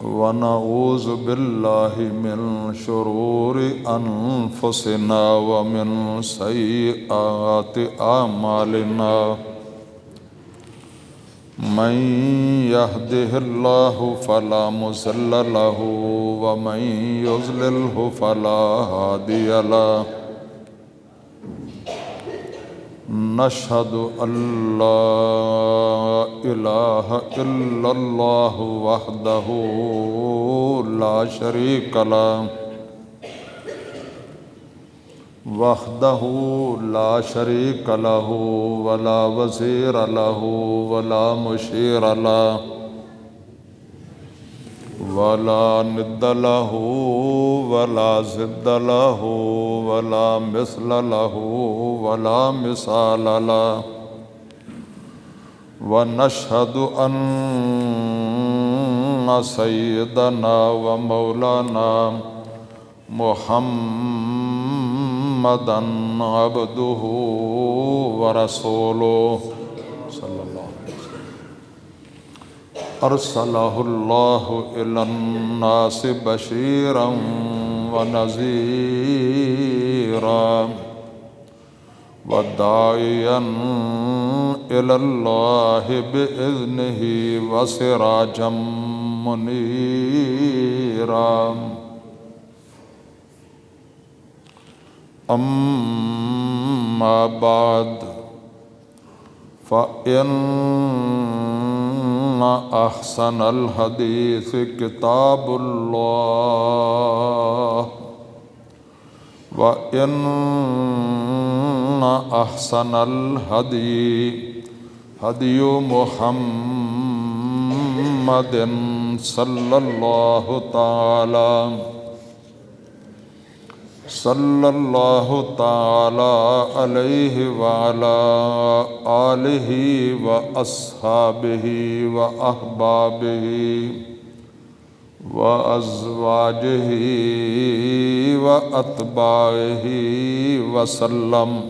ونعوذ بالله من شرور أنفسنا ومن سيئات أعمالنا من يهده الله فلا مضل له ومن يضلله فلا هادي له نشهد أن لا إله إلا الله وحده لا شريك له ولا وزير له ولا مشير له ولا ند له ولا ضد له ولا مثل له ولا مثال له ونشهد أن سيدنا ومولانا محمدا عبده ورسوله صلى الله عليه وسلم أرسله الله إلى الناس بشيرا ونذيرا وداعيا إلى الله بإذنه وسراجا منيرا أما بعد فإن أحسن الحديث كتاب الله وإن أحسن الهدي هدي محمد صلى الله تعالى عليه وعلى آله وأصحابه وأحبابه وأزواجه وأتباعه وسلم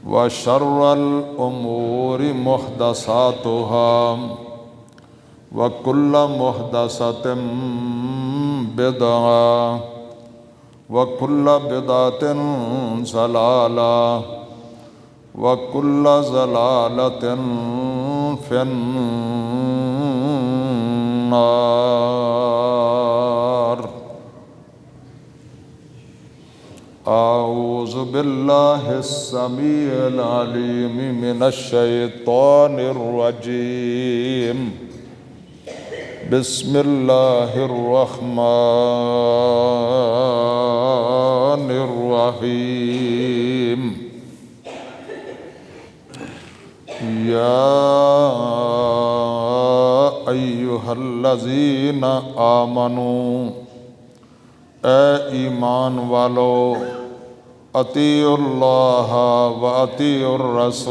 وشر الأمور محدثاتها وكل محدثة بدعة وكل بدعة ضلالة وكل ضلالة في النار أعوذ بالله السميع العليم من الشيطان الرجيم بسم الله الرحمن الرحيم يا أيها الذين آمنوا اے ایمان والو اطیعوا اللہ و اطیعوا الرسول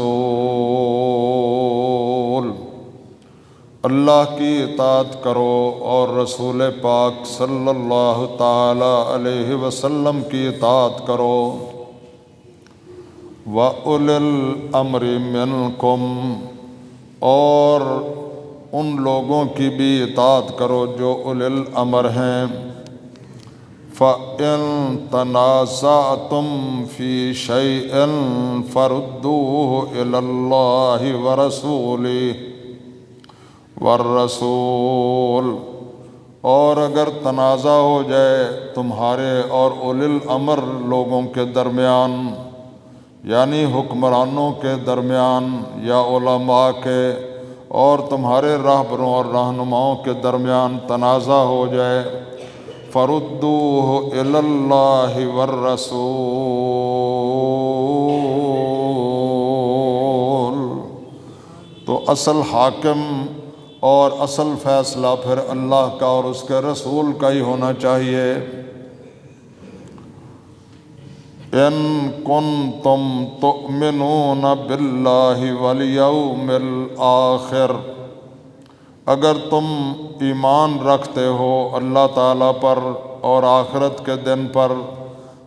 اللہ کی اطاعت کرو اور رسول پاک صلی اللہ تعالی علیہ وسلم کی اطاعت کرو وَأُولِي الْأَمْرِ مِنْكُمْ اور ان لوگوں کی بھی اطاعت کرو جو اولی الامر ہیں فَإِن تَنَازَعْتُمْ فِي شَيْءٍ فَرُدُّوهُ إِلَى اللَّهِ وَرَسُولِهِ والرسول اور اگر تنازع ہو جائے تمہارے اور اولی الامر لوگوں کے درمیان یعنی حکمرانوں کے درمیان یا علماء کے اور تمہارے راہبروں اور رہنماؤں کے درمیان تنازع ہو جائے فَرُدُّوهُ إِلَى اللَّهِ وَالرَّسُولِ تو اصل حاکم اور اصل فیصلہ پھر اللہ کا اور اس کے رسول کا ہی ہونا چاہیے ان کنتم تؤمنون باللہ والیوم الآخر اگر تم ایمان رکھتے ہو اللہ تعالیٰ پر اور آخرت کے دن پر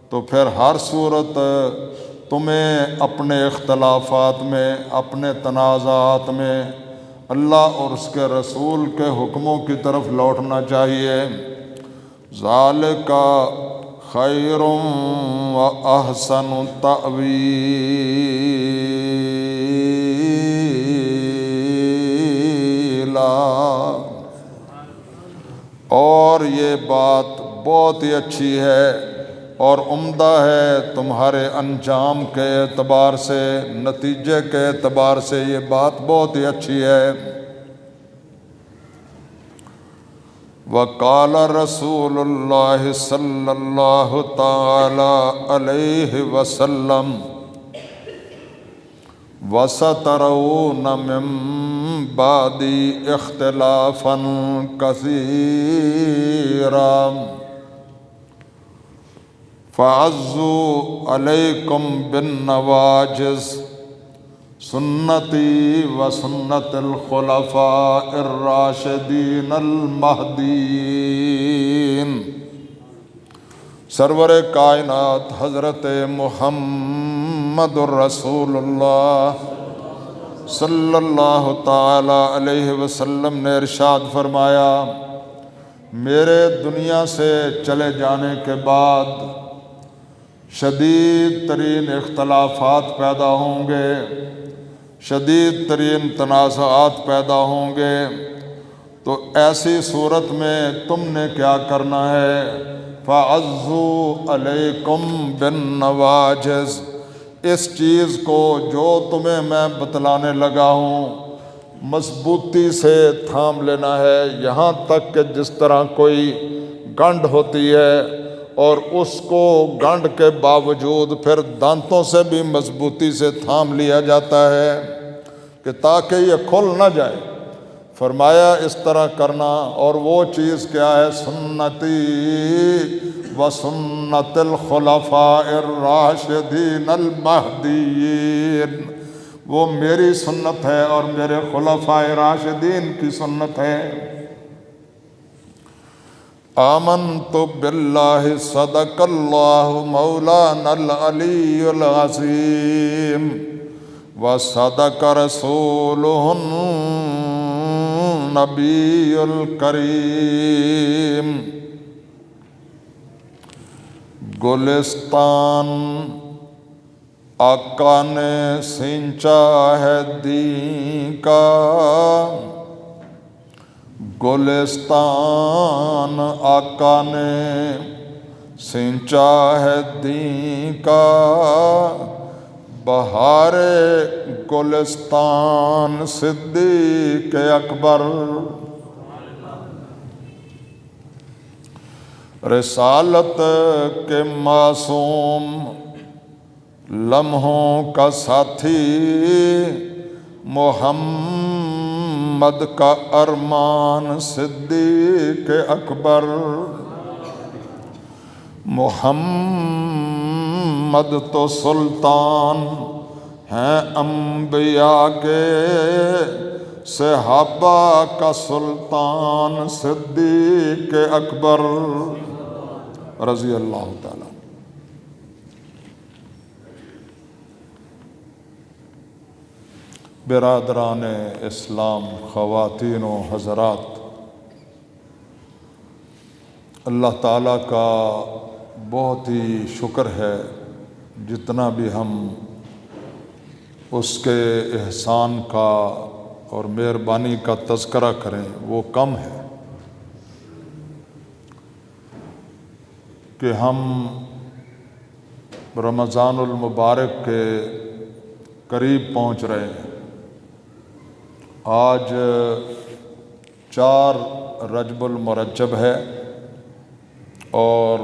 تو پھر ہر صورت تمہیں اپنے اختلافات میں اپنے تنازعات میں اللہ اور اس کے رسول کے حکموں کی طرف لوٹنا چاہیے۔ ذالک خیر و احسن تأویلا، اور یہ بات بہت ہی اچھی ہے اور عمدہ ہے تمہارے انجام کے اعتبار سے، نتیجے کے اعتبار سے یہ بات بہت ہی اچھی ہے۔ وقال رسول اللہ صلی اللہ تعالی علیہ وسلم وَسَتَرَوْنَ مِن بَعْدِي اخْتِلَافًا كَثِيرًا فَعَضُّوا عَلَيْكُمْ بِالنَّوَاجِذِ سنتی و سنت الخلفاء الراشدین المہدیین۔ سرور کائنات حضرت محمد الرسول اللہ صلی اللہ تعالی علیہ وسلم نے ارشاد فرمایا، میرے دنیا سے چلے جانے کے بعد شدید ترین اختلافات پیدا ہوں گے، شدید ترین تنازعات پیدا ہوں گے، تو ایسی صورت میں تم نے کیا کرنا ہے؟ فَعَضُّوا عَلَيْكُمْ بِالنَّوَاجِذِ، اس چیز کو جو تمہیں میں بتلانے لگا ہوں مضبوطی سے تھام لینا ہے، یہاں تک کہ جس طرح کوئی گنڈ ہوتی ہے اور اس کو گنڈ کے باوجود پھر دانتوں سے بھی مضبوطی سے تھام لیا جاتا ہے کہ تاکہ یہ کھل نہ جائے۔ فرمایا اس طرح کرنا، اور وہ چیز کیا ہے؟ سنتی و سنت الخلفاء الراشدین المہدیین، وہ میری سنت ہے اور میرے خلفاء راشدین کی سنت ہے۔ آمنت باللہ صدق اللہ مولانا العلی العظیم وصدق رسولہ النبی الکریم۔ گلستان آقا نے سینچا ہے دین کا، گلستان آقا نے سینچا ہے دین کا، بہار گلستان صدیق اکبر۔ رسالت کے معصوم لمحوں کا ساتھی، محمد کا ارمان صدیق اکبر۔ محمد تو سلطان ہیں انبیاء کے، صحابہ کا سلطان صدیق اکبر رضی اللہ تعالی۔ برادران اسلام، خواتین و حضرات، اللہ تعالیٰ کا بہت ہی شکر ہے، جتنا بھی ہم اس کے احسان کا اور مہربانی کا تذکرہ کریں وہ کم ہے، کہ ہم رمضان المبارک کے قریب پہنچ رہے ہیں۔ آج 4 رجب المرجب ہے، اور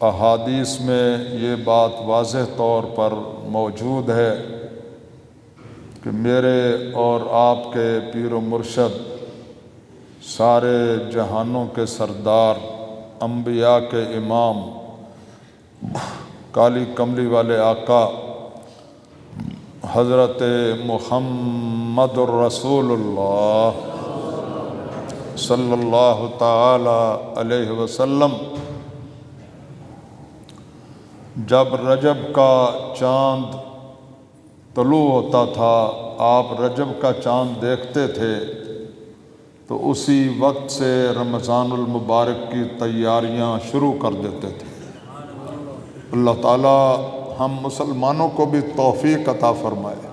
احادیث میں یہ بات واضح طور پر موجود ہے کہ میرے اور آپ کے پیر و مرشد، سارے جہانوں کے سردار، انبیاء کے امام، کالی کملی والے آقا حضرت محمد الرسول اللہ صلی اللہ تعالی علیہ وسلم جب رجب کا چاند طلوع ہوتا تھا، آپ رجب کا چاند دیکھتے تھے تو اسی وقت سے رمضان المبارک کی تیاریاں شروع کر دیتے تھے۔ اللہ تعالی ہم مسلمانوں کو بھی توفیق عطا فرمائے۔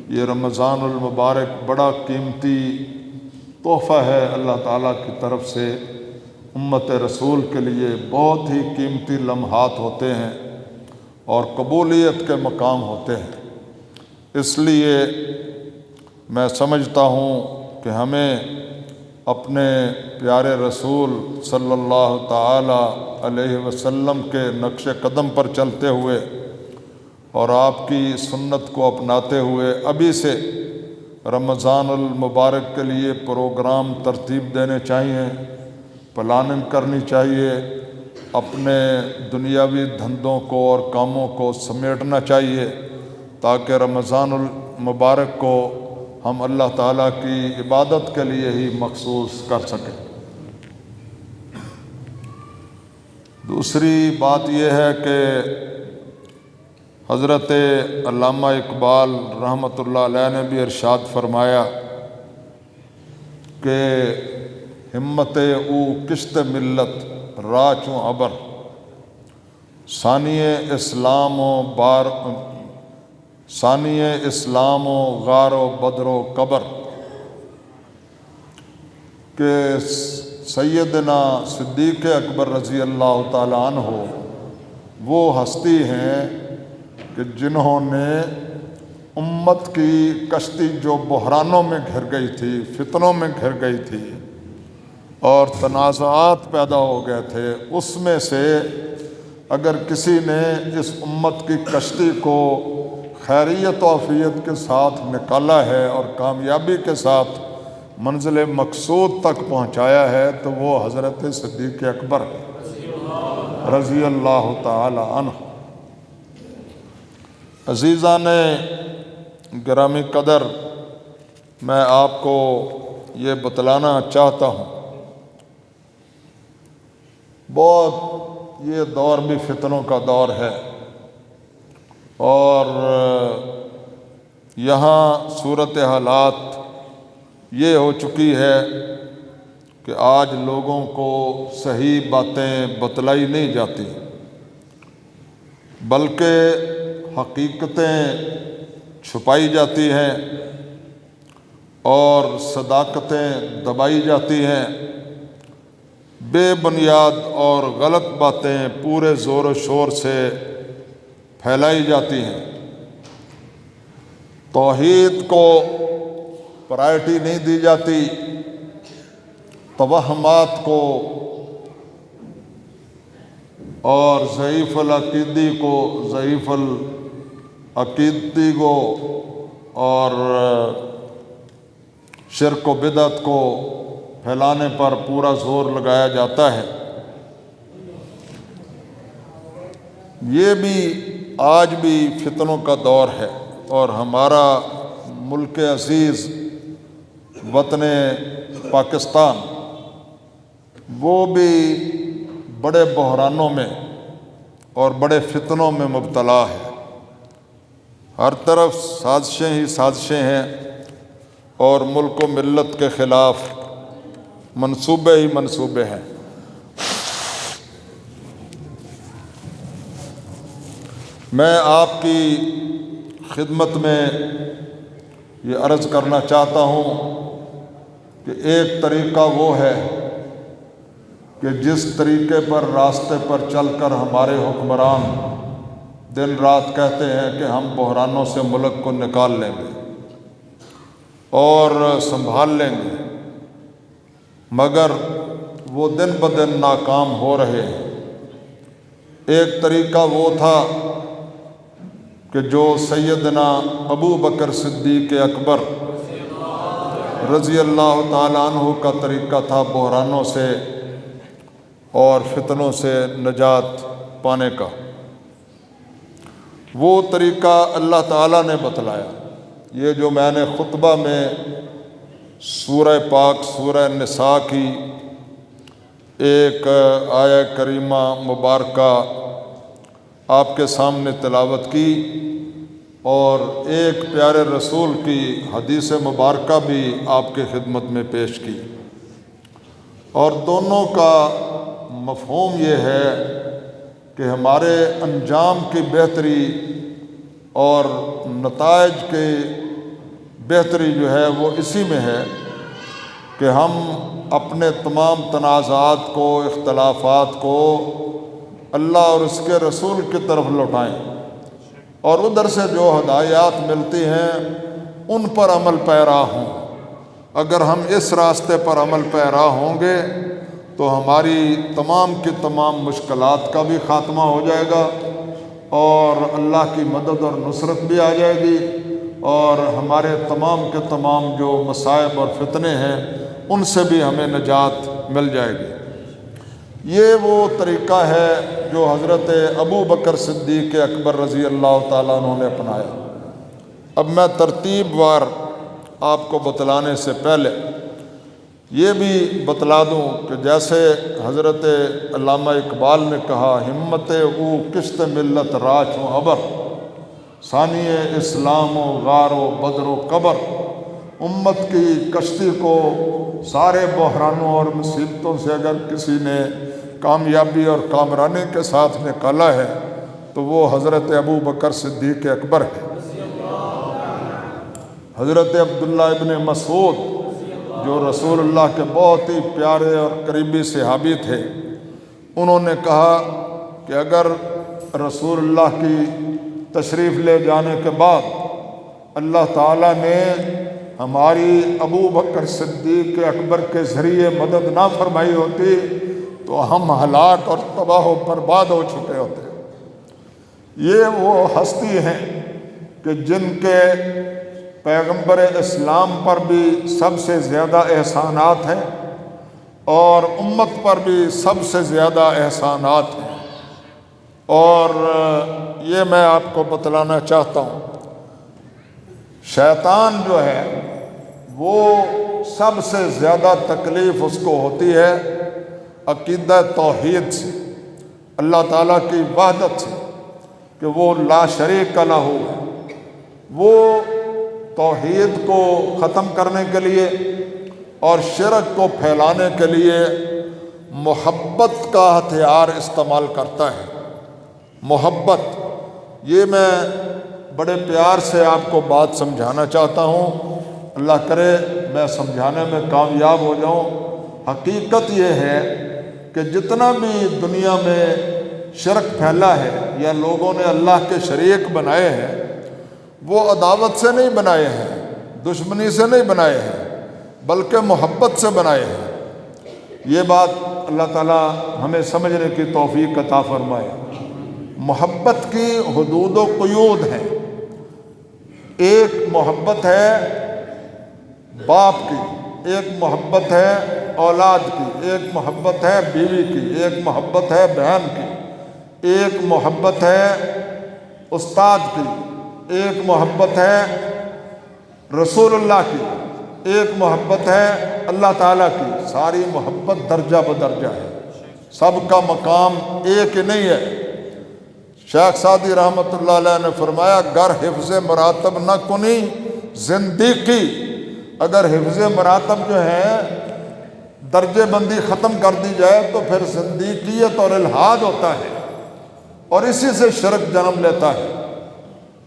یہ رمضان المبارک بڑا قیمتی تحفہ ہے اللہ تعالیٰ کی طرف سے، امت رسول کے لیے بہت ہی قیمتی لمحات ہوتے ہیں اور قبولیت کے مقام ہوتے ہیں۔ اس لیے میں سمجھتا ہوں کہ ہمیں اپنے پیارے رسول صلی اللہ تعالی علیہ وسلم کے نقش قدم پر چلتے ہوئے اور آپ کی سنت کو اپناتے ہوئے ابھی سے رمضان المبارک کے لیے پروگرام ترتیب دینے چاہیے، پلاننگ کرنی چاہیے، اپنے دنیاوی دھندوں کو اور کاموں کو سمیٹنا چاہیے تاکہ رمضان المبارک کو ہم اللہ تعالیٰ کی عبادت کے لیے ہی مخصوص کر سکیں۔ دوسری بات یہ ہے کہ حضرت علامہ اقبال رحمۃ اللہ علیہ نے بھی ارشاد فرمایا کہ ہمت او کشت ملت راچوں ابر، ثانی اسلام و غار و بدر و قبر، کہ سیدنا صدیق اکبر رضی اللہ تعالیٰ عنہ وہ ہستی ہیں کہ جنہوں نے امت کی کشتی جو بحرانوں میں گھر گئی تھی، فتنوں میں گھر گئی تھی اور تنازعات پیدا ہو گئے تھے، اس میں سے اگر کسی نے اس امت کی کشتی کو خیریت و عافیت کے ساتھ نکالا ہے اور کامیابی کے ساتھ منزل مقصود تک پہنچایا ہے تو وہ حضرت صدیق اکبر رضی اللہ تعالی عنہ۔ عزیزان گرامی قدر، میں آپ کو یہ بتلانا چاہتا ہوں، بہت یہ دور بھی فتنوں کا دور ہے اور یہاں صورت حالات یہ ہو چکی ہے کہ آج لوگوں کو صحیح باتیں بتلائی نہیں جاتی بلکہ حقیقتیں چھپائی جاتی ہیں اور صداقتیں دبائی جاتی ہیں، بے بنیاد اور غلط باتیں پورے زور و شور سے پھیلائی جاتی ہیں، توحید کو پرائرٹی نہیں دی جاتی، توہمات کو اور ضعیف العقیدی کو، ضعیف العقیدی کو اور شرک و بدعت کو پھیلانے پر پورا زور لگایا جاتا ہے۔ یہ بھی آج بھی فتنوں کا دور ہے اور ہمارا ملک عزیز وطن پاکستان وہ بھی بڑے بحرانوں میں اور بڑے فتنوں میں مبتلا ہے، ہر طرف سازشیں ہی سازشیں ہیں اور ملک و ملت کے خلاف منصوبے ہی منصوبے ہیں۔ میں آپ کی خدمت میں یہ عرض کرنا چاہتا ہوں کہ ایک طریقہ وہ ہے کہ جس طریقے پر راستے پر چل کر ہمارے حکمران دن رات کہتے ہیں کہ ہم بحرانوں سے ملک کو نکال لیں گے اور سنبھال لیں گے، مگر وہ دن بدن ناکام ہو رہے ہیں۔ ایک طریقہ وہ تھا کہ جو سیدنا ابو بکر صدیق اکبر رضی اللہ تعالیٰ عنہ کا طریقہ تھا بحرانوں سے اور فتنوں سے نجات پانے کا، وہ طریقہ اللہ تعالیٰ نے بتلایا۔ یہ جو میں نے خطبہ میں سورہ پاک سورہ نساء کی ایک آیہ کریمہ مبارکہ آپ کے سامنے تلاوت کی اور ایک پیارے رسول کی حدیث مبارکہ بھی آپ کے خدمت میں پیش کی، اور دونوں کا مفہوم یہ ہے کہ ہمارے انجام کی بہتری اور نتائج کی بہتری جو ہے وہ اسی میں ہے کہ ہم اپنے تمام تنازعات کو، اختلافات کو اللہ اور اس کے رسول کی طرف لوٹائیں، اور ادھر سے جو ہدایات ملتی ہیں ان پر عمل پیرا ہوں۔ اگر ہم اس راستے پر عمل پیرا ہوں گے تو ہماری تمام کی تمام مشکلات کا بھی خاتمہ ہو جائے گا، اور اللہ کی مدد اور نصرت بھی آ جائے گی، اور ہمارے تمام کے تمام جو مصائب اور فتنے ہیں ان سے بھی ہمیں نجات مل جائے گی۔ یہ وہ طریقہ ہے جو حضرت ابو بکر صدیق اکبر رضی اللہ تعالیٰ عنہ نے اپنایا۔ اب میں ترتیب وار آپ کو بتلانے سے پہلے یہ بھی بتلا دوں کہ جیسے حضرت علامہ اقبال نے کہا، ہمت او کشت ملت راچ و ابر، ثانی اسلام و غار و بدر و قبر، امت کی کشتی کو سارے بحرانوں اور مصیبتوں سے اگر کسی نے کامیابی اور کامرانی کے ساتھ نکالا ہے تو وہ حضرت ابو بکر صدیق اکبر ہے۔ حضرت عبداللہ ابن مسعود جو رسول اللہ کے بہت ہی پیارے اور قریبی صحابی تھے، انہوں نے کہا کہ اگر رسول اللہ کی تشریف لے جانے کے بعد اللہ تعالیٰ نے ہماری ابو بکر صدیق اکبر کے ذریعے مدد نہ فرمائی ہوتی تو ہم ہلاک اور تباہ و برباد ہو چکے ہوتے۔ یہ وہ ہستی ہیں کہ جن کے پیغمبر اسلام پر بھی سب سے زیادہ احسانات ہیں اور امت پر بھی سب سے زیادہ احسانات ہیں، اور یہ میں آپ کو بتلانا چاہتا ہوں، شیطان جو ہے وہ سب سے زیادہ تکلیف اس کو ہوتی ہے عقیدہ توحید سے، اللہ تعالیٰ کی وحدت سے، کہ وہ لا شریک لہ ہے۔ وہ توحید کو ختم کرنے کے لیے اور شرک کو پھیلانے کے لیے محبت کا ہتھیار استعمال کرتا ہے۔ محبت، یہ میں بڑے پیار سے آپ کو بات سمجھانا چاہتا ہوں، اللہ کرے میں سمجھانے میں کامیاب ہو جاؤں۔ حقیقت یہ ہے کہ جتنا بھی دنیا میں شرک پھیلا ہے یا لوگوں نے اللہ کے شریک بنائے ہیں، وہ عداوت سے نہیں بنائے ہیں، دشمنی سے نہیں بنائے ہیں، بلکہ محبت سے بنائے ہیں۔ یہ بات اللہ تعالیٰ ہمیں سمجھنے کی توفیق عطا فرمائے۔ محبت کی حدود و قیود ہیں۔ ایک محبت ہے باپ کی، ایک محبت ہے اولاد کی، ایک محبت ہے بیوی کی، ایک محبت ہے بہن کی، ایک محبت ہے استاد کی، ایک محبت ہے رسول اللہ کی، ایک محبت ہے اللہ تعالیٰ کی۔ ساری محبت درجہ بدرجہ ہے، سب کا مقام ایک ہی نہیں ہے۔ شیخ سعدی رحمۃ اللہ علیہ نے فرمایا، گر حفظ مراتب نہ کنی زندگی، اگر حفظ مراتب جو ہے درجے بندی ختم کر دی جائے تو پھر زندگیت اور الحاد ہوتا ہے، اور اسی سے شرک جنم لیتا ہے۔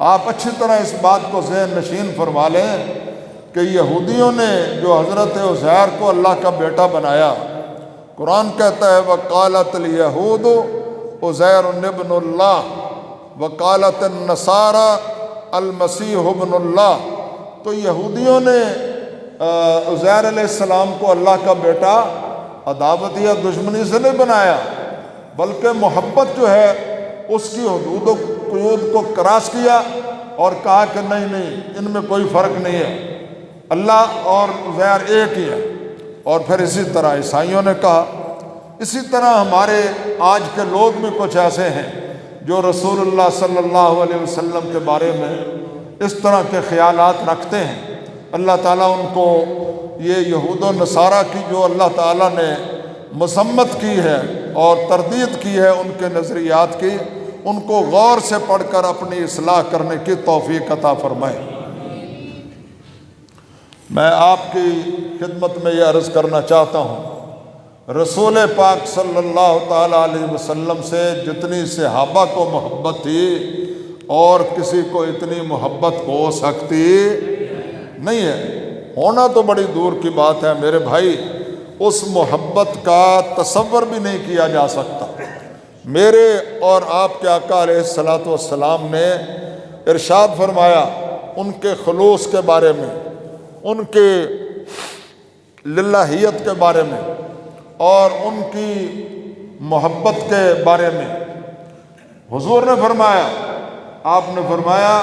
آپ اچھی طرح اس بات کو ذہن نشین فرما لیں کہ یہودیوں نے جو حضرت عزیر کو اللہ کا بیٹا بنایا، قرآن کہتا ہے وقالت الیہود عزیر ابن اللہ وقالت النصارى المسیح ابن اللہ، تو یہودیوں نے عزیر علیہ السلام کو اللہ کا بیٹا عداوت یا دشمنی سے نہیں بنایا، بلکہ محبت جو ہے اس کی حدود و قیود کو کراس کیا اور کہا کہ نہیں ان میں کوئی فرق نہیں ہے، اللہ اور عزیر ایک ہی ہے۔ اور پھر اسی طرح عیسائیوں نے کہا۔ اسی طرح ہمارے آج کے لوگ بھی کچھ ایسے ہیں جو رسول اللہ صلی اللہ علیہ وسلم کے بارے میں اس طرح کے خیالات رکھتے ہیں۔ اللہ تعالیٰ ان کو یہ یہود و نصارہ کی جو اللہ تعالیٰ نے مذمت کی ہے اور تردید کی ہے ان کے نظریات کی، ان کو غور سے پڑھ کر اپنی اصلاح کرنے کی توفیق عطا فرمائے۔ میں آپ کی خدمت میں یہ عرض کرنا چاہتا ہوں، رسول پاک صلی اللہ تعالیٰ علیہ وسلم سے جتنی صحابہ کو محبت تھی اور کسی کو اتنی محبت ہو سکتی نہیں ہے، ہونا تو بڑی دور کی بات ہے میرے بھائی، اس محبت کا تصور بھی نہیں کیا جا سکتا۔ میرے اور آپ کے آقا علیہ الصلوۃ والسلام نے ارشاد فرمایا ان کے خلوص کے بارے میں، ان کے للہیت کے بارے میں اور ان کی محبت کے بارے میں۔ حضور نے فرمایا، آپ نے فرمایا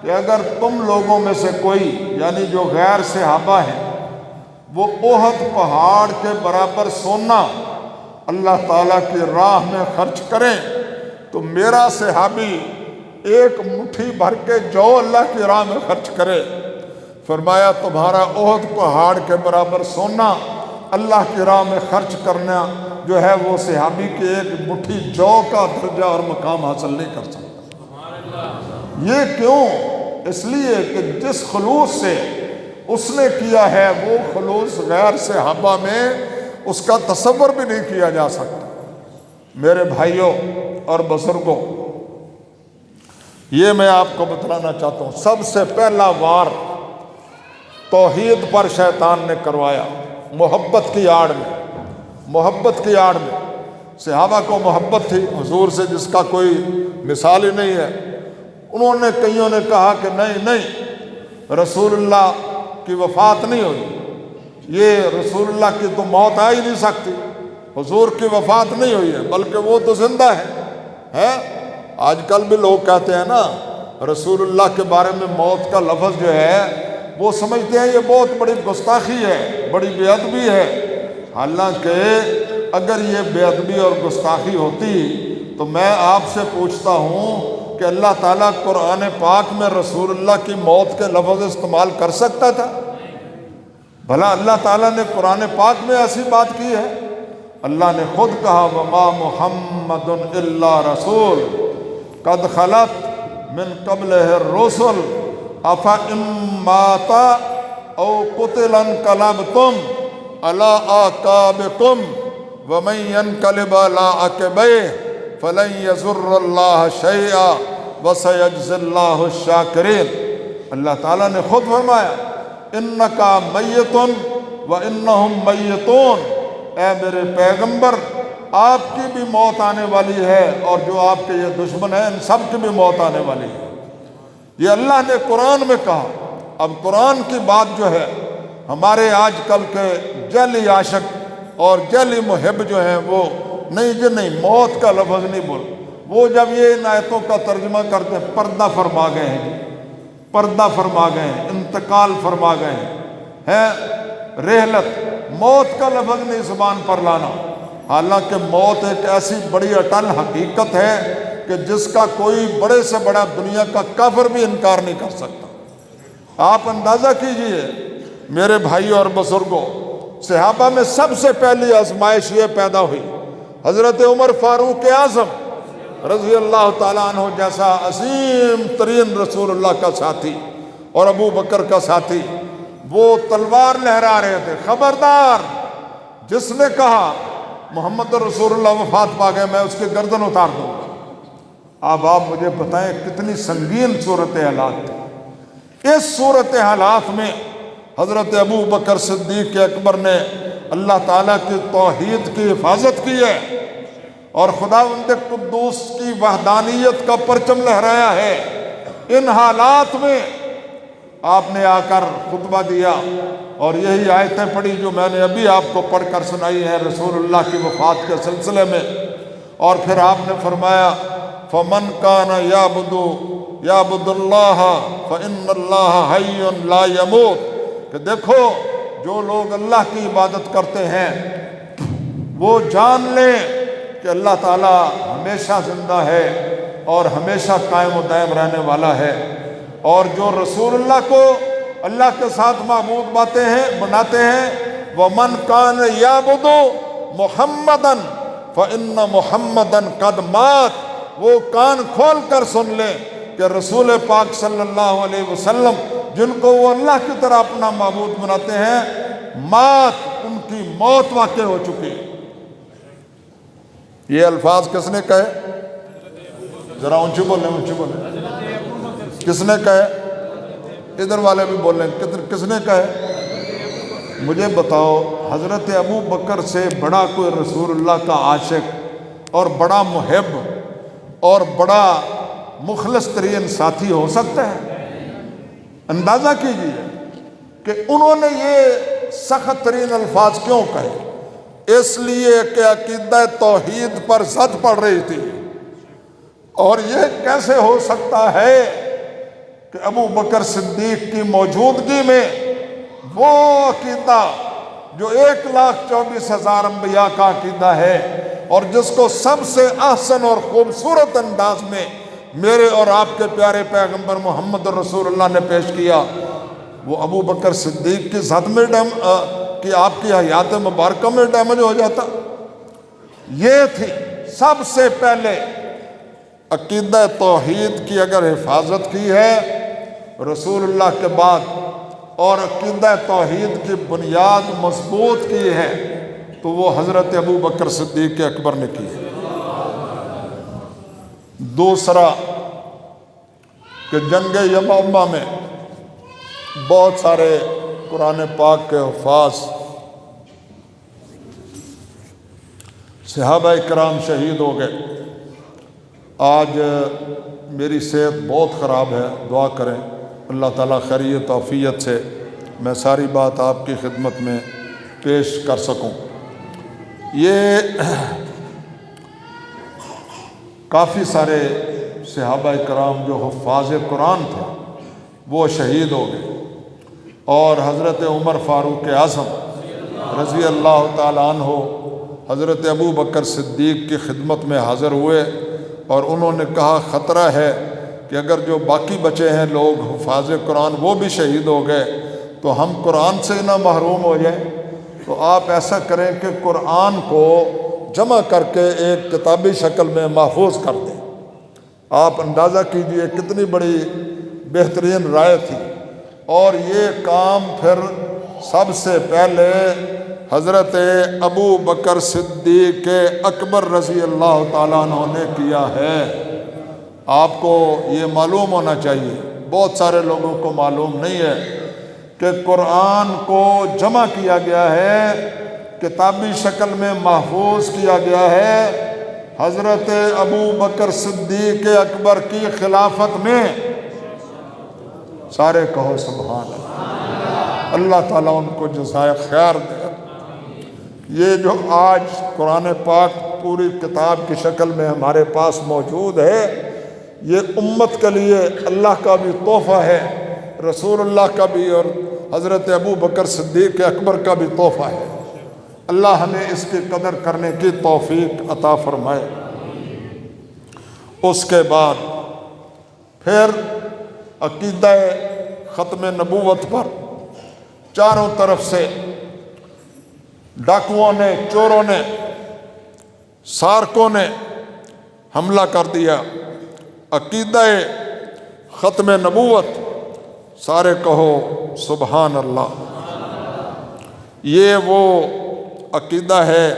کہ اگر تم لوگوں میں سے کوئی، یعنی جو غیر صحابہ ہیں، وہ احد پہاڑ کے برابر سونا اللہ تعالیٰ کی راہ میں خرچ کریں تو میرا صحابی ایک مٹھی بھر کے جو اللہ کی راہ میں خرچ کرے، فرمایا تمہارا احد پہاڑ کے برابر سونا اللہ کی راہ میں خرچ کرنا جو ہے وہ صحابی کے ایک مٹھی جو کا درجہ اور مقام حاصل نہیں کر سکتا۔ یہ کیوں؟ اس لیے کہ جس خلوص سے اس نے کیا ہے وہ خلوص غیر صحابہ میں اس کا تصور بھی نہیں کیا جا سکتا۔ میرے بھائیوں اور بزرگوں، یہ میں آپ کو بتلانا چاہتا ہوں، سب سے پہلا وار توحید پر شیطان نے کروایا، محبت کی آڑ میں صحابہ کو محبت تھی حضور سے جس کا کوئی مثال ہی نہیں ہے۔ انہوں نے کئیوں نے کہا کہ نہیں رسول اللہ کی وفات نہیں ہوئی، یہ رسول اللہ کی تو موت آ ہی نہیں سکتی، حضور کی وفات نہیں ہوئی ہے بلکہ وہ تو زندہ ہے۔ آج کل بھی لوگ کہتے ہیں نا رسول اللہ کے بارے میں موت کا لفظ جو ہے وہ سمجھتے ہیں یہ بہت بڑی گستاخی ہے، بڑی بے ادبی ہے، حالانکہ اگر یہ بے ادبی اور گستاخی ہوتی تو میں آپ سے پوچھتا ہوں کہ اللہ تعالیٰ قرآن پاک میں رسول اللہ کی موت کے لفظ استعمال کر سکتا تھا؟ بھلا اللہ تعالیٰ نے قرآن پاک میں ایسی بات کی ہے؟ اللہ نے خود کہا وَمَا مُحَمَّدٌ إِلَّا رَسُولٌ قَدْ خَلَتْ مِن قَبْلِهِ الرُّسُلُ أَفَإِن مَّاتَ أَوْ قُتِلَ انقلبتم عَلَىٰ أَعْقَابِكُمْ وَمَن يَنقَلِبْ عَلَىٰ عَقِبَيْهِ فَلَن يَضُرَّ اللَّهَ شَيْئًا وَسَيَجْزِي اللَّهُ الشَّاكِرِينَ۔ اللہ تعالیٰ نے خود فرمایا إِنَّكَ مَيِّتٌ وَإِنَّهُم مَّيِّتُونَ، اے میرے پیغمبر آپ کی بھی موت آنے والی ہے اور جو آپ کے یہ دشمن ہیں ان سب کی بھی موت آنے والی ہے۔ یہ اللہ نے قرآن میں کہا۔ اب قرآن کی بات جو ہے ہمارے آج کل کے جعلی عاشق اور جعلی محب جو ہیں وہ نہیں موت کا لفظ نہیں بول، وہ جب یہ ان آیتوں کا ترجمہ کرتے ہیں پردہ فرما گئے ہیں، پردہ فرما گئے ہیں، انتقال فرما گئے ہیں، رحلت، موت کا لفظ نہیں زبان پر لانا، حالانکہ موت ایک ایسی بڑی اٹل حقیقت ہے کہ جس کا کوئی بڑے سے بڑا دنیا کا کافر بھی انکار نہیں کر سکتا۔ آپ اندازہ کیجئے میرے بھائیوں اور بزرگوں، صحابہ میں سب سے پہلی آزمائش یہ پیدا ہوئی، حضرت عمر فاروق اعظم رضی اللہ تعالیٰ عنہ جیسا عظیم ترین رسول اللہ کا ساتھی اور ابو بکر کا ساتھی، وہ تلوار لہرا رہے تھے، خبردار جس نے کہا محمد رسول اللہ وفات پا گئے میں اس کی گردن اتار دوں گا۔ اب آپ مجھے بتائیں کتنی سنگین صورت حالات تھی۔ اس صورت حالات میں حضرت ابو بکر صدیق اکبر نے اللہ تعالیٰ کی توحید کی حفاظت کی ہے اور خداوند قدوس کی وحدانیت کا پرچم لہرایا ہے۔ ان حالات میں آپ نے آ کر خطبہ دیا اور یہی آیتیں پڑھی جو میں نے ابھی آپ کو پڑھ کر سنائی ہیں رسول اللہ کی وفات کے سلسلے میں، اور پھر آپ نے فرمایا فَمَنْ كَانَ يَعْبُدُ اللَّهَ فَإِنَّ اللَّهَ حَيٌّ لَا يَمُوتُ، کہ دیکھو جو لوگ اللہ کی عبادت کرتے ہیں وہ جان لیں کہ اللہ تعالیٰ ہمیشہ زندہ ہے اور ہمیشہ قائم و دائم رہنے والا ہے، اور جو رسول اللہ کو اللہ کے ساتھ معبود بناتے ہیں وَمَنْ كَانَ يَعْبُدُ مُحَمَّدًا فَإِنَّ مُحَمَّدًا قَدْ مَاتَ، وہ کان کھول کر سن لیں کہ رسول پاک صلی اللہ علیہ وسلم جن کو وہ اللہ کی طرح اپنا معبود بناتے ہیں، ان کی موت واقع ہو چکی۔ یہ الفاظ کس نے کہے؟ ذرا اونچی بولیں، اونچی بولیں۔ کس نے کہے؟ ادھر والے بھی بولیں، کس نے کہے؟ مجھے بتاؤ، حضرت ابو بکر سے بڑا کوئی رسول اللہ کا عاشق اور بڑا محب اور بڑا مخلص ترین ساتھی ہو سکتا ہے؟ اندازہ کیجیے کہ انہوں نے یہ سخت ترین الفاظ کیوں کہے؟ اس لیے کہ عقیدہ توحید پر زد پڑ رہی تھی، اور یہ کیسے ہو سکتا ہے کہ ابو بکر صدیق کی موجودگی میں وہ عقیدہ جو 1,24,000 انبیاء کا عقیدہ ہے، اور جس کو سب سے احسن اور خوبصورت انداز میں میرے اور آپ کے پیارے پیغمبر محمد رسول اللہ نے پیش کیا، وہ ابو بکر صدیق کی ذات میں کہ آپ کی حیات مبارکہ میں ڈیمیج ہو جاتا۔ یہ تھی سب سے پہلے عقیدہ توحید کی اگر حفاظت کی ہے رسول اللہ کے بعد، اور عقیدہ توحید کی بنیاد مضبوط کی ہے، تو وہ حضرت ابو بکر صدیق اکبر نے کی ہے۔ دوسرا کہ جنگ یمامہ میں بہت سارے قرآن پاک کے حفاظ صحابہ کرام شہید ہو گئے۔ آج میری صحت بہت خراب ہے، دعا کریں اللہ تعالیٰ خیریت عافیت سے میں ساری بات آپ کی خدمت میں پیش کر سکوں۔ یہ کافی سارے صحابہ کرام جو حفاظ قرآن تھے وہ شہید ہو گئے، اور حضرت عمر فاروق اعظم رضی اللہ تعالیٰ عنہ حضرت ابو بکر صدیق کی خدمت میں حاضر ہوئے، اور انہوں نے کہا خطرہ ہے کہ اگر جو باقی بچے ہیں لوگ حفاظ قرآن وہ بھی شہید ہو گئے تو ہم قرآن سے نہ محروم ہو جائیں، تو آپ ایسا کریں کہ قرآن کو جمع کر کے ایک کتابی شکل میں محفوظ کر دیں۔ آپ اندازہ کیجئے کتنی بڑی بہترین رائے تھی، اور یہ کام پھر سب سے پہلے حضرت ابو بکر صدیق اکبر رضی اللہ تعالیٰ عنہ نے کیا ہے۔ آپ کو یہ معلوم ہونا چاہیے، بہت سارے لوگوں کو معلوم نہیں ہے کہ قرآن کو جمع کیا گیا ہے، کتابی شکل میں محفوظ کیا گیا ہے حضرت ابو بکر صدیق اکبر کی خلافت میں۔ سارے کہو سبحان اللہ، اللہ تعالیٰ ان کو جزائے خیر دے۔ یہ جو آج قرآن پاک پوری کتاب کی شکل میں ہمارے پاس موجود ہے، یہ امت کے لیے اللہ کا بھی تحفہ ہے، رسول اللہ کا بھی اور حضرت ابو بکر صدیق اکبر کا بھی تحفہ ہے۔ اللہ ہمیں اس کی قدر کرنے کی توفیق عطا فرمائے۔ اس کے بعد پھر عقیدہ ختم نبوت پر چاروں طرف سے ڈاکوؤں نے، چوروں نے، سارقوں نے حملہ کر دیا۔ عقیدہ ختم نبوت، سارے کہو سبحان اللہ۔ یہ وہ عقیدہ ہے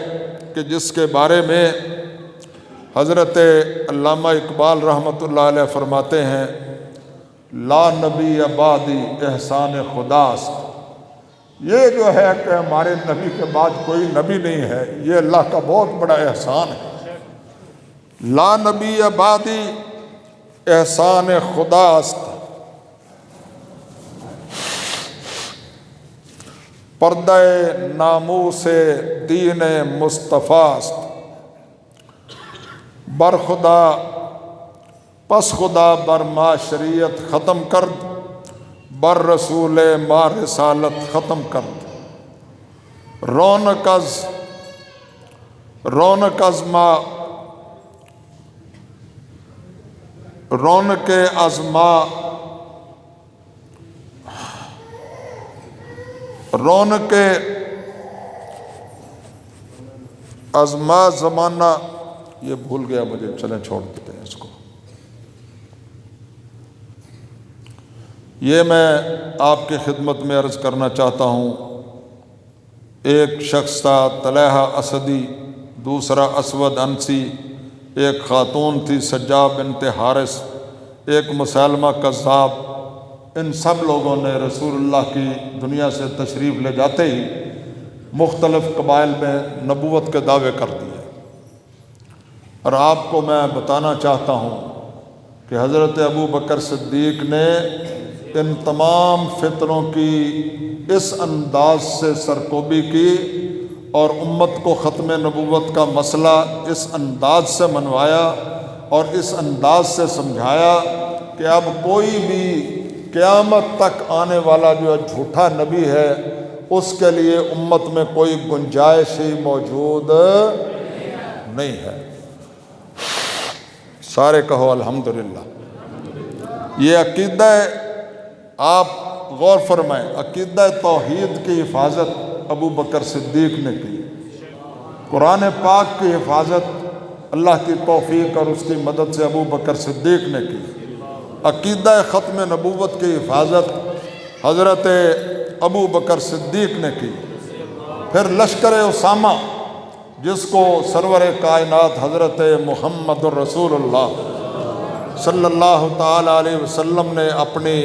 کہ جس کے بارے میں حضرت علامہ اقبال رحمۃ اللہ علیہ فرماتے ہیں، لا نبی بعدی احسان خداست۔ یہ جو ہے کہ ہمارے نبی کے بعد کوئی نبی نہیں ہے، یہ اللہ کا بہت بڑا احسان ہے۔ لا نبی بعدی احسان خداست، پردہ ناموس دین مصطفیٰ است۔ بر خدا پس خدا بر ما شریعت ختم کرد، بر رسول ما رسالت ختم کرد۔ رونق از ما رونق از ما رونق از ما زمانہ، یہ بھول گیا مجھے، چلیں چھوڑ دیتے ہیں۔ یہ میں آپ کی خدمت میں عرض کرنا چاہتا ہوں، ایک شخص تھا طلحہ اسدی، دوسرا اسود انسی، ایک خاتون تھی سجا بنت حارث، ایک مسلمہ کذاب۔ ان سب لوگوں نے رسول اللہ کی دنیا سے تشریف لے جاتے ہی مختلف قبائل میں نبوت کے دعوے کر دیے۔ اور آپ کو میں بتانا چاہتا ہوں کہ حضرت ابو بکر صدیق نے ان تمام فتنوں کی اس انداز سے سرکوبی کی اور امت کو ختم نبوت کا مسئلہ اس انداز سے منوایا اور اس انداز سے سمجھایا کہ اب کوئی بھی قیامت تک آنے والا جو جھوٹا نبی ہے اس کے لیے امت میں کوئی گنجائش ہی موجود نہیں ہے۔ سارے کہو الحمدللہ۔ یہ عقیدہ آپ غور فرمائیں، عقیدہ توحید کی حفاظت ابو بکر صدیق نے کی، قرآن پاک کی حفاظت اللہ کی توفیق اور اس کی مدد سے ابو بکر صدیق نے کی، عقیدہ ختم نبوت کی حفاظت حضرت ابو بکر صدیق نے کی۔ پھر لشکر اسامہ جس کو سرور کائنات حضرت محمد الرسول اللہ صلی اللہ تعالی علیہ وسلم نے اپنی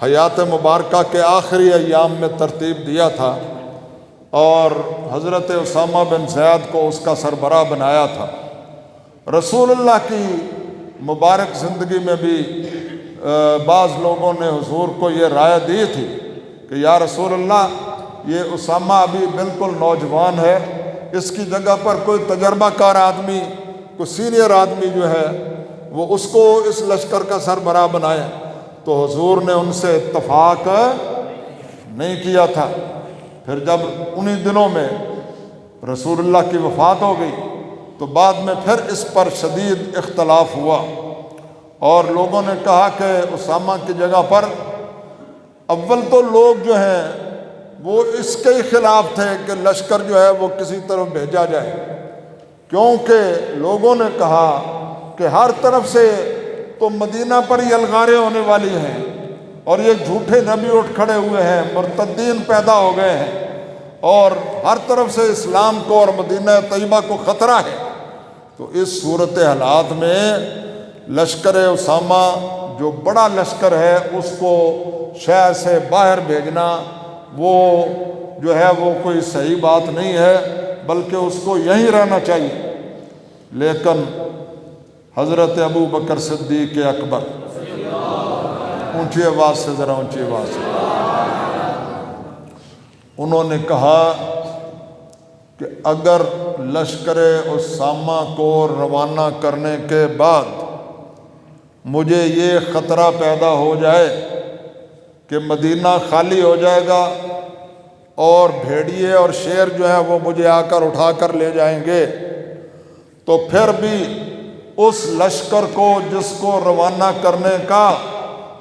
حیات مبارکہ کے آخری ایام میں ترتیب دیا تھا اور حضرت اسامہ بن زید کو اس کا سربراہ بنایا تھا۔ رسول اللہ کی مبارک زندگی میں بھی بعض لوگوں نے حضور کو یہ رائے دی تھی کہ یا رسول اللہ یہ اسامہ ابھی بالکل نوجوان ہے، اس کی جگہ پر کوئی تجربہ کار آدمی، کوئی سینئر آدمی جو ہے وہ اس کو اس لشکر کا سربراہ بنائے۔ تو حضور نے ان سے اتفاق نہیں کیا تھا۔ پھر جب انہی دنوں میں رسول اللہ کی وفات ہو گئی تو بعد میں پھر اس پر شدید اختلاف ہوا اور لوگوں نے کہا کہ اسامہ کی جگہ پر، اول تو لوگ جو ہیں وہ اس کے ہی خلاف تھے کہ لشکر جو ہے وہ کسی طرف بھیجا جائے، کیونکہ لوگوں نے کہا کہ ہر طرف سے تو مدینہ پر ہی الغاریں ہونے والی ہیں اور یہ جھوٹے نبی اٹھ کھڑے ہوئے ہیں، مرتدین پیدا ہو گئے ہیں اور ہر طرف سے اسلام کو اور مدینہ طیبہ کو خطرہ ہے۔ تو اس صورت حالات میں لشکر اسامہ جو بڑا لشکر ہے اس کو شہر سے باہر بھیجنا وہ جو ہے وہ کوئی صحیح بات نہیں ہے، بلکہ اس کو یہیں رہنا چاہیے۔ لیکن حضرت ابو بکر صدیق اکبر، اونچی آواز سے، ذرا اونچی آواز سے، انہوں نے کہا کہ اگر لشکر اسامہ کو روانہ کرنے کے بعد مجھے یہ خطرہ پیدا ہو جائے کہ مدینہ خالی ہو جائے گا اور بھیڑیے اور شیر جو ہیں وہ مجھے آ کر اٹھا کر لے جائیں گے، تو پھر بھی اس لشکر کو جس کو روانہ کرنے کا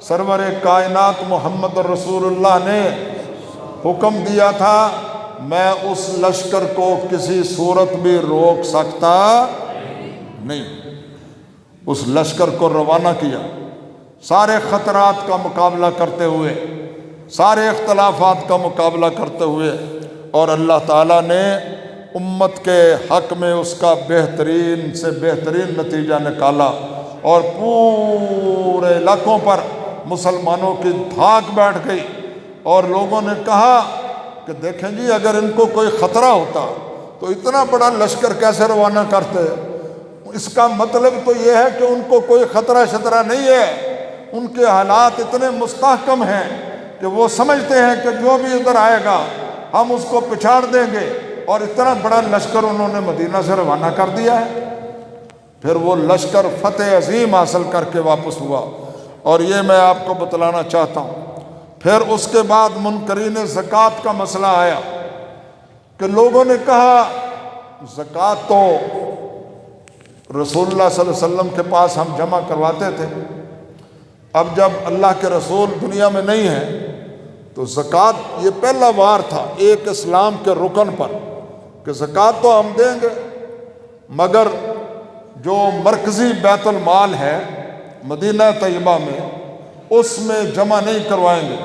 سرور کائنات محمد رسول اللہ نے حکم دیا تھا، میں اس لشکر کو کسی صورت بھی روک سکتا نہیں۔ اس لشکر کو روانہ کیا، سارے خطرات کا مقابلہ کرتے ہوئے، سارے اختلافات کا مقابلہ کرتے ہوئے، اور اللہ تعالیٰ نے امت کے حق میں اس کا بہترین سے بہترین نتیجہ نکالا اور پورے علاقوں پر مسلمانوں کی دھاک بیٹھ گئی اور لوگوں نے کہا کہ دیکھیں جی اگر ان کو کوئی خطرہ ہوتا تو اتنا بڑا لشکر کیسے روانہ کرتے؟ اس کا مطلب تو یہ ہے کہ ان کو کوئی خطرہ شطرہ نہیں ہے، ان کے حالات اتنے مستحکم ہیں کہ وہ سمجھتے ہیں کہ جو بھی ادھر آئے گا ہم اس کو پچھاڑ دیں گے، اور اتنا بڑا لشکر انہوں نے مدینہ سے روانہ کر دیا ہے۔ پھر وہ لشکر فتح عظیم حاصل کر کے واپس ہوا، اور یہ میں آپ کو بتلانا چاہتا ہوں۔ پھر اس کے بعد منکرین زکوٰۃ کا مسئلہ آیا کہ لوگوں نے کہا زکوٰۃ تو رسول اللہ صلی اللہ علیہ وسلم کے پاس ہم جمع کرواتے تھے، اب جب اللہ کے رسول دنیا میں نہیں ہیں تو زکوٰۃ یہ پہلا وار تھا ایک اسلام کے رکن پر کہ زکوٰۃ تو ہم دیں گے، مگر جو مرکزی بیت المال ہے مدینہ طیبہ میں اس میں جمع نہیں کروائیں گے۔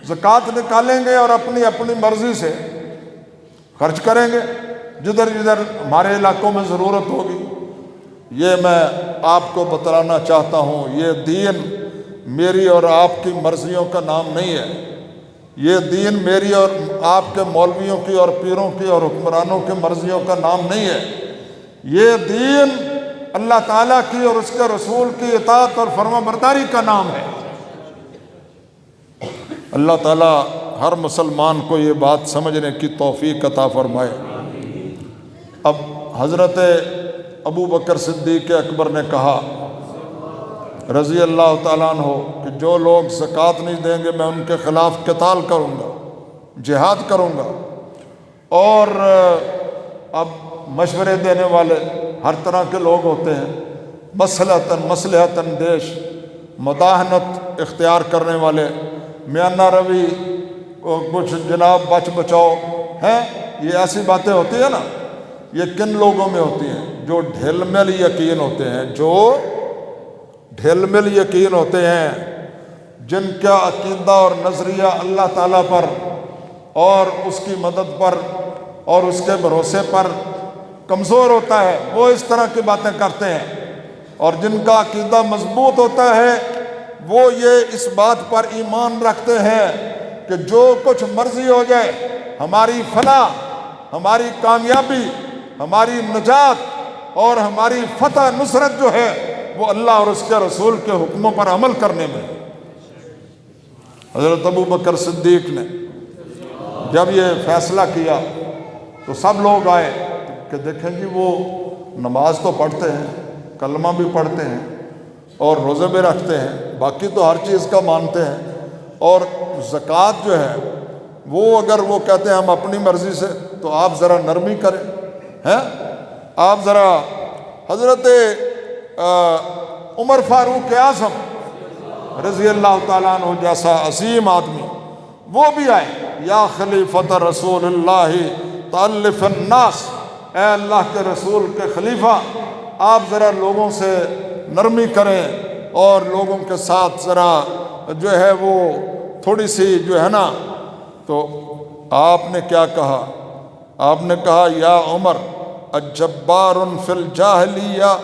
زکوٰۃ نکالیں گے اور اپنی اپنی مرضی سے خرچ کریں گے جدھر جدھر ہمارے علاقوں میں ضرورت ہوگی۔ یہ میں آپ کو بتلانا چاہتا ہوں، یہ دین میری اور آپ کی مرضیوں کا نام نہیں ہے، یہ دین میری اور آپ کے مولویوں کی اور پیروں کی اور حکمرانوں کی مرضیوں کا نام نہیں ہے، یہ دین اللہ تعالیٰ کی اور اس کے رسول کی اطاعت اور فرما برداری کا نام ہے۔ اللہ تعالیٰ ہر مسلمان کو یہ بات سمجھنے کی توفیق عطا فرمائے۔ اب حضرت ابو بکر صدیق اکبر نے کہا رضی اللہ تعالیٰ عنہ کہ جو لوگ زکوٰۃ نہیں دیں گے میں ان کے خلاف قتال کروں گا، جہاد کروں گا۔ اور اب مشورے دینے والے ہر طرح کے لوگ ہوتے ہیں، مصلحتاً اندیش، مداہنت اختیار کرنے والے، میانہ روی، کچھ جناب بچ بچاؤ ہیں، یہ ایسی باتیں ہوتی ہیں نا، یہ کن لوگوں میں ہوتی ہیں؟ جو ڈھل مل یقین ہوتے ہیں، جو ڈھل مل یقین ہوتے ہیں، جن کا عقیدہ اور نظریہ اللہ تعالیٰ پر اور اس کی مدد پر اور اس کے بھروسے پر کمزور ہوتا ہے، وہ اس طرح کی باتیں کرتے ہیں۔ اور جن کا عقیدہ مضبوط ہوتا ہے وہ یہ اس بات پر ایمان رکھتے ہیں کہ جو کچھ مرضی ہو جائے، ہماری فلاح، ہماری کامیابی، ہماری نجات اور ہماری فتح نصرت جو ہے وہ اللہ اور اس کے رسول کے حکموں پر عمل کرنے میں۔ حضرت ابو بکر صدیق نے جب یہ فیصلہ کیا تو سب لوگ آئے کہ دیکھیں جی وہ نماز تو پڑھتے ہیں، کلمہ بھی پڑھتے ہیں اور روزے بھی رکھتے ہیں، باقی تو ہر چیز کا مانتے ہیں، اور زکوٰۃ جو ہے وہ اگر وہ کہتے ہیں ہم اپنی مرضی سے، تو آپ ذرا نرمی کریں ہیں، آپ ذرا۔ حضرت عمر فاروق اعظم رضی اللہ تعالیٰ عنہ جیسا عظیم آدمی وہ بھی آئے، یا خلیفۃ رسول اللہ تألف الناس، اے اللہ کے رسول کے خلیفہ آپ ذرا لوگوں سے نرمی کریں اور لوگوں کے ساتھ ذرا جو ہے وہ تھوڑی سی جو ہے نا۔ تو آپ نے کیا کہا؟ آپ نے کہا یا عمر اجبار فی الجاہلیہ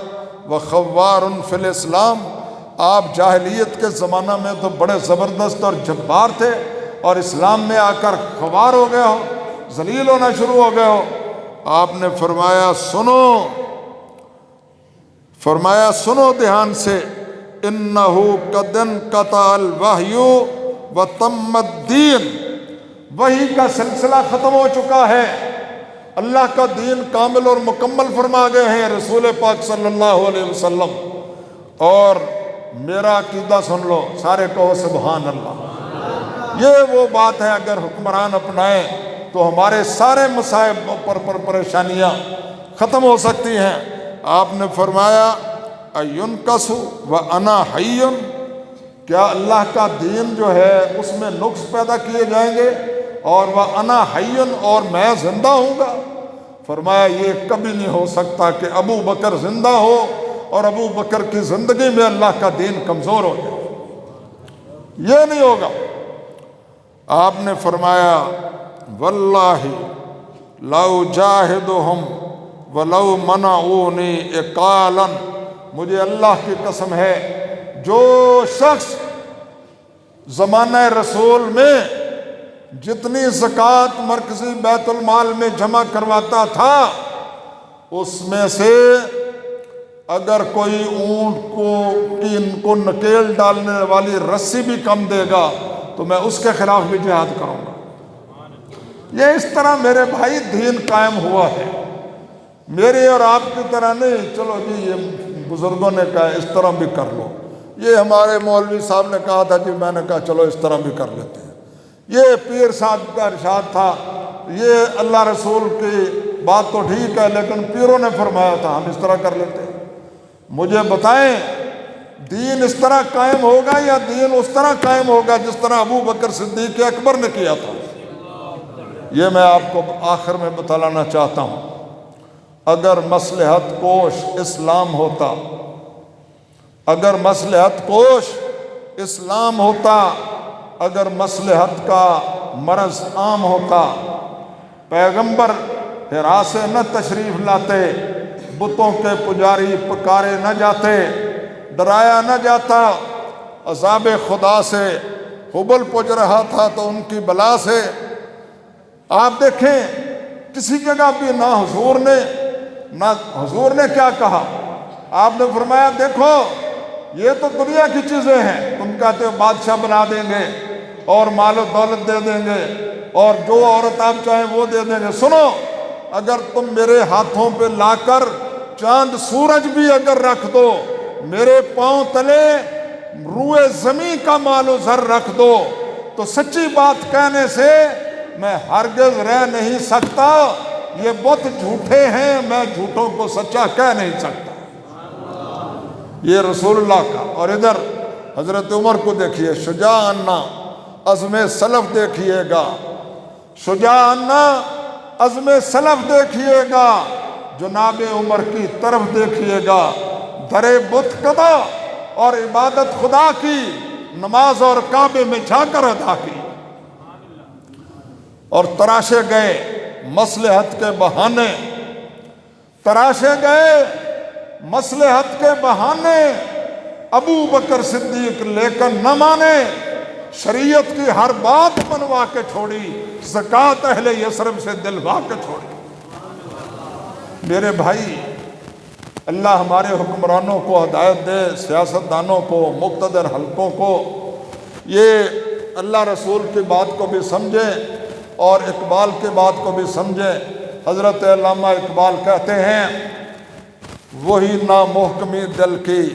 وخوار فی الاسلام، آپ جاہلیت کے زمانہ میں تو بڑے زبردست اور جبار تھے، اور اسلام میں آ کر خوار ہو گئے ہو، ذلیل ہونا شروع ہو گئے ہو۔ آپ نے فرمایا سنو دھیان سے، انہو قد انقطع الوحی وتم الدین، وحی کا سلسلہ ختم ہو چکا ہے، اللہ کا دین کامل اور مکمل فرما گئے ہیں رسول پاک صلی اللہ علیہ وسلم۔ اور میرا عقیدہ سن لو، سارے کہو سبحان اللہ۔ یہ وہ بات ہے اگر حکمران اپنائیں تو ہمارے سارے مصائب پر پریشانیاں ختم ہو سکتی ہیں۔ آپ نے فرمایا اَيُنْقَصُ وَأَنَا حَيٌّ، کیا اللہ کا دین جو ہے اس میں نقص پیدا کیے جائیں گے؟ اور وَأَنَا حَيٌّ، اور میں زندہ ہوں گا۔ فرمایا یہ کبھی نہیں ہو سکتا کہ ابو بکر زندہ ہو اور ابو بکر کی زندگی میں اللہ کا دین کمزور ہو جائے، یہ نہیں ہوگا۔ آپ نے فرمایا واللہ لو جاہدہم ولو منعونی اقالا، مجھے اللہ کی قسم ہے جو شخص زمانہ رسول میں جتنی زکوٰۃ مرکزی بیت المال میں جمع کرواتا تھا اس میں سے اگر کوئی اونٹ کو نکیل ڈالنے والی رسی بھی کم دے گا تو میں اس کے خلاف بھی جہاد کروں گا۔ یہ اس طرح میرے بھائی دین قائم ہوا ہے، میرے اور آپ کی طرح نہیں چلو جی یہ بزرگوں نے کہا اس طرح بھی کر لو، یہ ہمارے مولوی صاحب نے کہا تھا جی میں نے کہا چلو اس طرح بھی کر لیتے ہیں، یہ پیر صاحب کا ارشاد تھا، یہ اللہ رسول کی بات تو ٹھیک ہے لیکن پیروں نے فرمایا تھا ہم اس طرح کر لیتے ہیں۔ مجھے بتائیں دین اس طرح قائم ہوگا یا دین اس طرح قائم ہوگا جس طرح ابو بکر صدیق اکبر نے کیا تھا؟ یہ میں آپ کو آخر میں بتلانا چاہتا ہوں، اگر مصلحت کوش اسلام ہوتا، اگر مصلحت کوش اسلام ہوتا اگر مصلحت کا مرض عام ہوتا، پیغمبر حرا سے نہ تشریف لاتے، بتوں کے پجاری پکارے نہ جاتے، ڈرایا نہ جاتا عذاب خدا سے، حبل پج رہا تھا تو ان کی بلا سے۔ آپ دیکھیں کسی جگہ بھی نہ حضور نے کیا کہا، آپ نے فرمایا دیکھو یہ تو دنیا کی چیزیں ہیں، تم کہتے ہو بادشاہ بنا دیں گے اور مال و دولت دے دیں گے اور جو عورت آپ چاہیں وہ دے دیں گے، سنو اگر تم میرے ہاتھوں پہ لا کر چاند سورج بھی اگر رکھ دو، میرے پاؤں تلے روئے زمین کا مال و زر رکھ دو، تو سچی بات کہنے سے میں ہرگز رہ نہیں سکتا، یہ بت جھوٹے ہیں، میں جھوٹوں کو سچا کہہ نہیں سکتا۔ یہ رسول اللہ کا۔ اور ادھر حضرت عمر کو دیکھیے، شجاعانہ عزم سلف دیکھیے گا، شجاعانہ عزم سلف دیکھیے گا، جناب عمر کی طرف دیکھیے گا، درے بت کدا اور عبادت خدا کی، نماز اور کعبے میں جا کر ادا کی، اور تراشے گئے مصلحت کے بہانے، تراشے گئے مصلحت کے بہانے۔ ابو بکر صدیق لیکن نہ مانے، شریعت کی ہر بات منوا کے چھوڑی، زکوٰۃ اہل یثرب سے دلوا کے چھوڑی۔ میرے بھائی، اللہ ہمارے حکمرانوں کو ہدایت دے، سیاستدانوں کو، مقتدر حلقوں کو، یہ اللہ رسول کی بات کو بھی سمجھیں اور اقبال کی بات کو بھی سمجھیں۔ حضرت علامہ اقبال کہتے ہیں وہی نامحکمی دل کی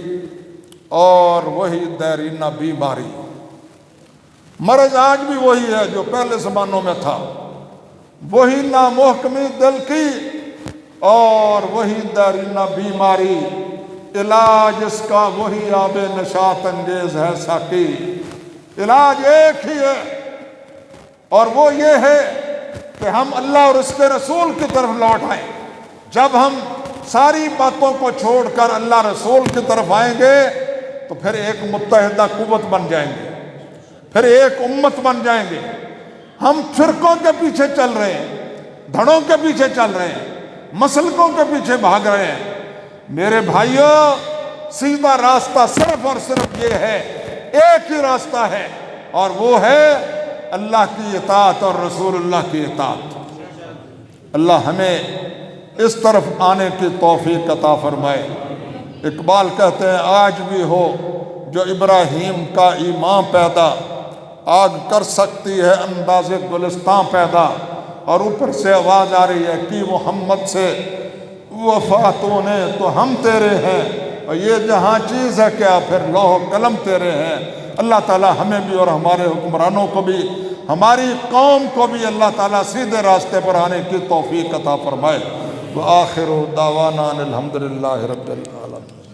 اور وہی دیرینہ بیماری، مرض آج بھی وہی ہے جو پہلے زمانوں میں تھا، وہی نامحکمی دل کی اور وہی دیرینہ بیماری، علاج اس کا وہی آب نشاط انگیز ہے ساقی۔ علاج ایک ہی ہے اور وہ یہ ہے کہ ہم اللہ اور اس کے رسول کی طرف لوٹ آئیں۔ جب ہم ساری باتوں کو چھوڑ کر اللہ رسول کی طرف آئیں گے تو پھر ایک متحدہ قوت بن جائیں گے، پھر ایک امت بن جائیں گے۔ ہم فرقوں کے پیچھے چل رہے ہیں، دھڑوں کے پیچھے چل رہے ہیں، مسلکوں کے پیچھے بھاگ رہے ہیں۔ میرے بھائیوں، سیدھا راستہ صرف اور صرف یہ ہے، ایک ہی راستہ ہے، اور وہ ہے اللہ کی اطاعت اور رسول اللہ کی اطاعت۔ اللہ ہمیں اس طرف آنے کی توفیق عطا فرمائے۔ اقبال کہتے ہیں آج بھی ہو جو ابراہیم کا ایمان پیدا، آگ کر سکتی ہے انداز گلستان پیدا۔ اور اوپر سے آواز آ رہی ہے کہ محمد سے وفاتوں نے تو ہم تیرے ہیں، اور یہ جہاں چیز ہے کیا پھر لوح و قلم تیرے ہیں۔ اللہ تعالی ہمیں بھی اور ہمارے حکمرانوں کو بھی، ہماری قوم کو بھی اللہ تعالیٰ سیدھے راستے پر آنے کی توفیق عطا فرمائے۔ وآخر دعوانا الحمدللہ رب العالمین۔